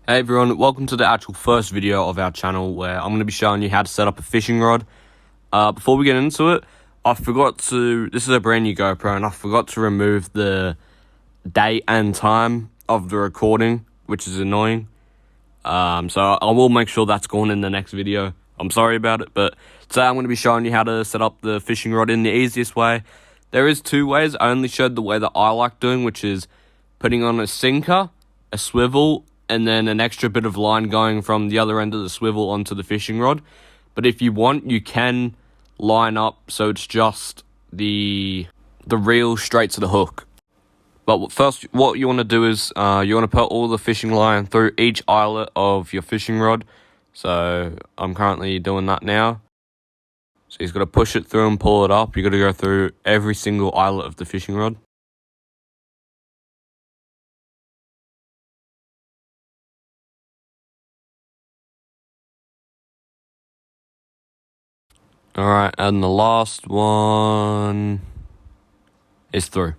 Hey everyone, welcome to the actual first video of our channel where I'm going to be showing you how to set up a fishing rod. Before we get into it, this is a brand new GoPro and I forgot to remove the date and time of the recording, which is annoying. So I will make sure that's gone in the next video. I'm sorry about it, but today I'm going to be showing you how to set up the fishing rod in the easiest way. There is two ways. I only showed the way that I like doing, which is putting on a sinker, a swivel, and then an extra bit of line going from the other end of the swivel onto the fishing rod. But if you want, you can line up so it's just the reel straight to the hook. But first, what you want to do is you want to put all the fishing line through each eyelet of your fishing rod. So I'm currently doing that now. So you've got to push it through and pull it up. You've got to go through every single eyelet of the fishing rod. Alright, and the last one is through.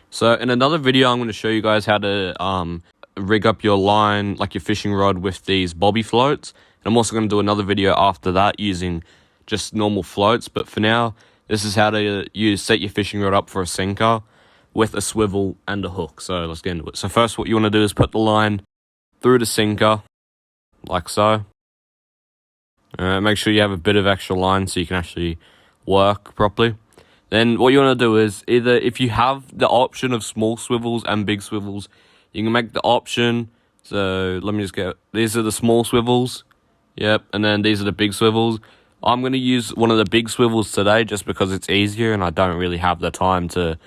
So in another video, I'm going to show you guys how to rig up your line, like your fishing rod, with these bobby floats. And I'm also going to do another video after that using just normal floats. But for now, this is how to set your fishing rod up for a sinker with a swivel and a hook. So let's get into it. So first, what you want to do is put the line through the sinker, like so. Make sure you have a bit of extra line so you can actually work properly. Then what you want to do is either, if you have the option of small swivels and big swivels, you can make the option. So let me just get, these are the small swivels. Yep, and then these are the big swivels. I'm going to use one of the big swivels today just because it's easier and I don't really have the time to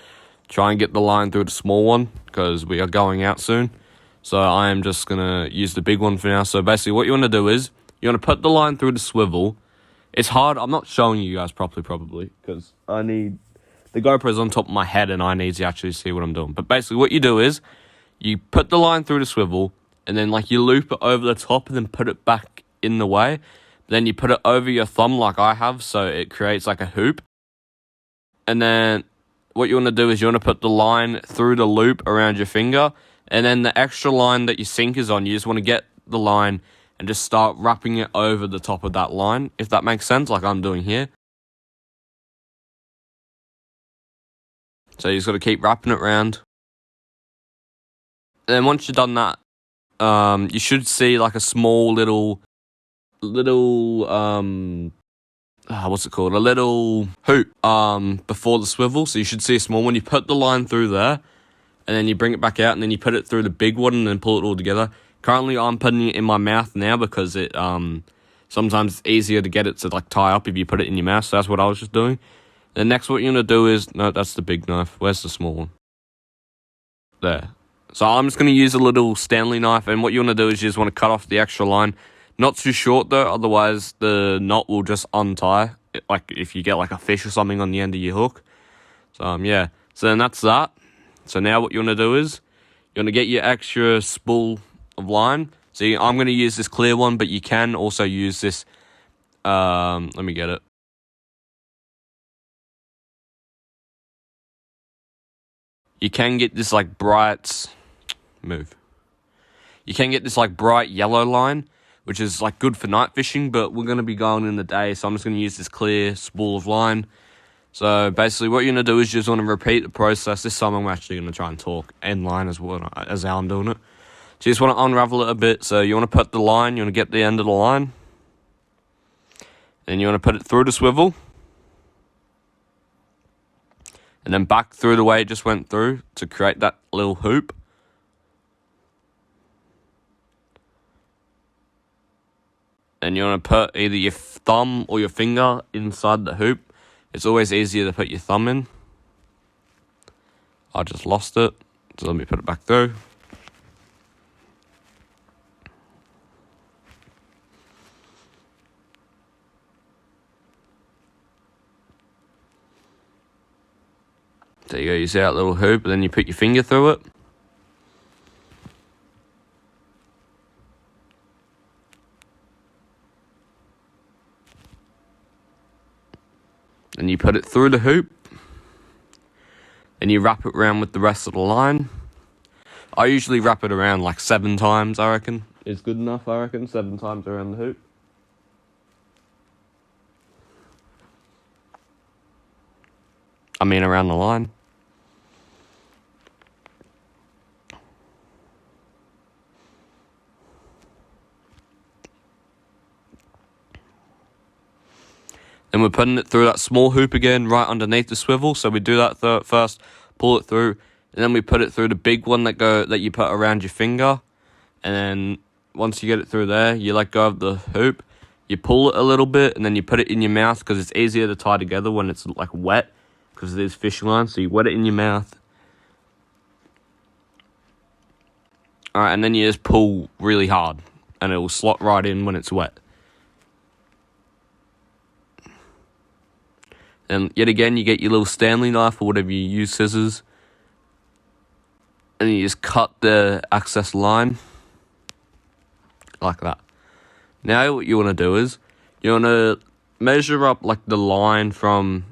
try and get the line through the small one because we are going out soon. So I am just going to use the big one for now. So basically what you want to do is you want to put the line through the swivel. It's hard. I'm not showing you guys properly probably because the GoPro's on top of my head and I need to actually see what I'm doing. But basically what you do is you put the line through the swivel and then like you loop it over the top and then put it back in the way. Then you put it over your thumb like I have so it creates like a hoop. And then what you want to do is you want to put the line through the loop around your finger. And then the extra line that your sink is on, you just want to get the line and just start wrapping it over the top of that line, if that makes sense, like I'm doing here. So you just got to keep wrapping it around. And then once you've done that, you should see like a small little what's it called? A little hoop before the swivel. So you should see a small one. You put the line through there, and then you bring it back out, and then you put it through the big one, and then pull it all together. Currently, I'm putting it in my mouth now because it sometimes it's easier to get it to like tie up if you put it in your mouth. So that's what I was just doing. The next what you're gonna do is that's the big knife. Where's the small one? There. So I'm just gonna use a little Stanley knife, and what you wanna do is you just wanna cut off the extra line. Not too short though, otherwise the knot will just untie. Like if you get like a fish or something on the end of your hook. So yeah. So then that's that. So now what you wanna do is you wanna get your extra spool of line. So I'm going to use this clear one, but you can also use this, let me get it. You can get this like bright, You can get this like bright yellow line, which is like good for night fishing, but we're going to be going in the day, so I'm just going to use this clear spool of line. So basically what you're going to do is you just want to repeat the process. This time I'm actually going to try and talk in line as well as how I'm doing it. So you just want to unravel it a bit. So you want to put the line, you want to get the end of the line. And you want to put it through the swivel. And then back through the way it just went through to create that little hoop. And you want to put either your thumb or your finger inside the hoop. It's always easier to put your thumb in. I just lost it. So let me put it back through. There you go, you see that little hoop, and then you put your finger through it. and you put it through the hoop, and you wrap it around with the rest of the line. I usually wrap it around like 7 times, I reckon. Is good enough, I reckon, 7 times around the hoop. I mean around the line. Then we're putting it through that small hoop again, right underneath the swivel. So we do that first, pull it through, and then we put it through the big one that you put around your finger. And then once you get it through there, you let go of the hoop, you pull it a little bit, and then you put it in your mouth because it's easier to tie together when it's like wet because it is fishing line. So you wet it in your mouth. Alright, and then you just pull really hard, and it will slot right in when it's wet. And yet again, you get your little Stanley knife or whatever you use, scissors, and you just cut the excess line like that. Now what you want to do is you want to measure up like the line from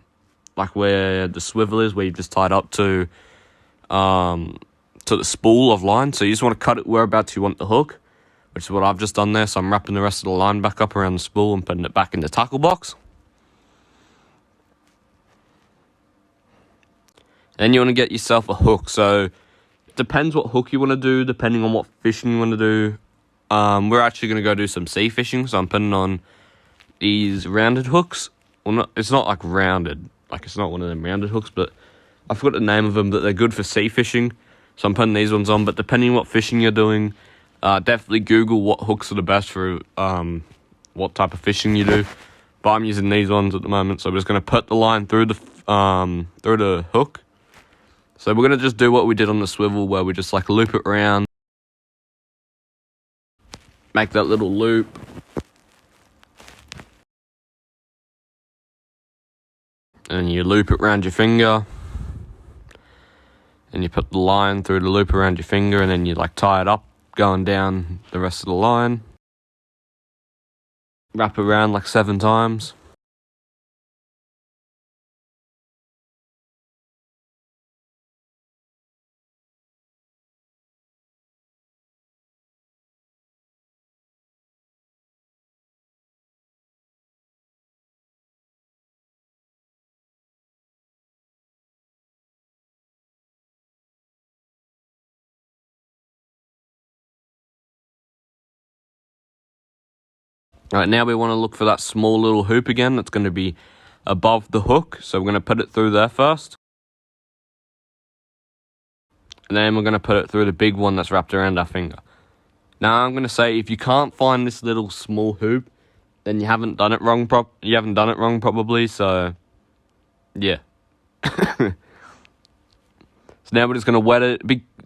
like where the swivel is, where you've just tied up to the spool of line. So you just want to cut it whereabouts you want the hook, which is what I've just done there. So I'm wrapping the rest of the line back up around the spool and putting it back in the tackle box. Then you want to get yourself a hook. So it depends what hook you want to do, depending on what fishing you want to do. We're actually going to go do some sea fishing, so I'm putting on these rounded hooks. Well, it's not like rounded, like it's not one of them rounded hooks, but I forgot the name of them, but they're good for sea fishing. So I'm putting these ones on, but depending on what fishing you're doing, definitely Google what hooks are the best for what type of fishing you do. But I'm using these ones at the moment, so we're just going to put the line through the hook. So we're going to just do what we did on the swivel, where we just like loop it around, make that little loop, and you loop it around your finger, and you put the line through the loop around your finger, and then you like tie it up, going down the rest of the line, wrap it around like 7 times. Alright, now we want to look for that small little hoop again that's going to be above the hook. So we're going to put it through there first. And then we're going to put it through the big one that's wrapped around our finger. Now I'm going to say, if you can't find this little small hoop, then you haven't done it wrong probably, so yeah. So now we're just going to wet it.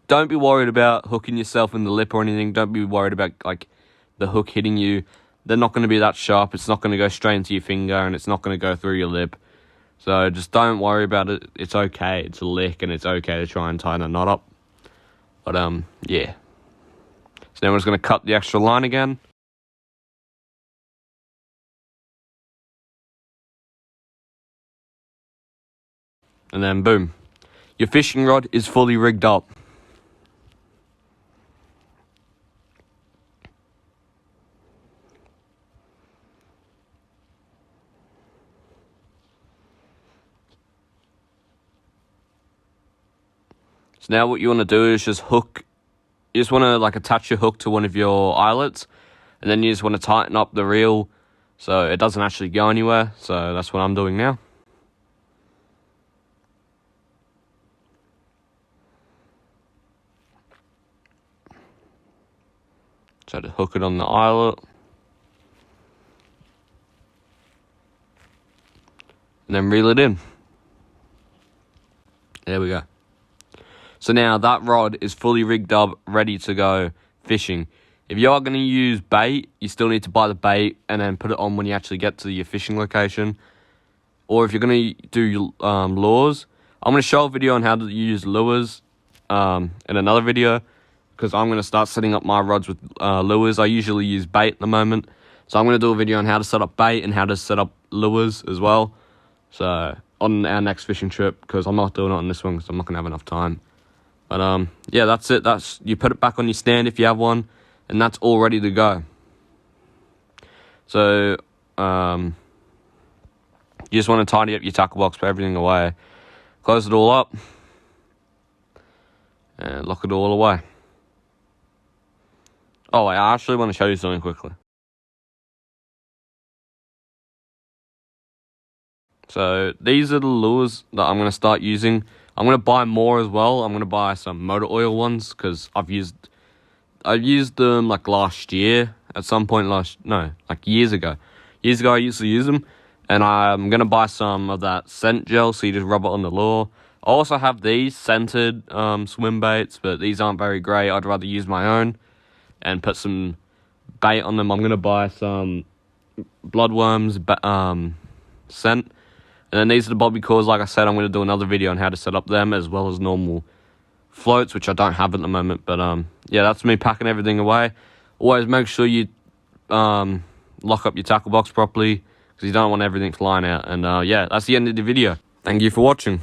Don't be worried about hooking yourself in the lip or anything. Don't be worried about like the hook hitting you. They're not going to be that sharp. It's not going to go straight into your finger, and it's not going to go through your lip. So just don't worry about it. It's okay. It's a lick, and it's okay to try and tie the knot up. But yeah. So now we're just going to cut the extra line again. And then boom. Your fishing rod is fully rigged up. So now what you want to do is just hook. You just want to like attach your hook to one of your eyelets, and then you just want to tighten up the reel so it doesn't actually go anywhere. So that's what I'm doing now. So to hook it on the eyelet. And then reel it in. There we go. So now that rod is fully rigged up, ready to go fishing. If you are going to use bait, you still need to buy the bait and then put it on when you actually get to your fishing location. Or if you're going to do lures, I'm going to show a video on how to use lures in another video, because I'm going to start setting up my rods with lures. I usually use bait at the moment. So I'm going to do a video on how to set up bait and how to set up lures as well. So on our next fishing trip, because I'm not doing it on this one because I'm not gonna have enough time. But yeah, that's it. That's, you put it back on your stand if you have one, and that's all ready to go. So you just want to tidy up your tackle box, put everything away, close it all up, and lock it all away. Oh, I actually want to show you something quickly. So these are the lures that I'm going to start using. I'm going to buy more as well. I'm going to buy some motor oil ones because I've used them like last year at some point like years ago. Years ago I used to use them, and I'm going to buy some of that scent gel so you just rub it on the lure. I also have these scented swim baits, but these aren't very great. I'd rather use my own and put some bait on them. I'm going to buy some bloodworms scent. And then these are the bobby cores. Like I said, I'm going to do another video on how to set up them as well as normal floats, which I don't have at the moment. But yeah, that's me packing everything away. Always make sure you lock up your tackle box properly because you don't want everything flying out. And yeah, that's the end of the video. Thank you for watching.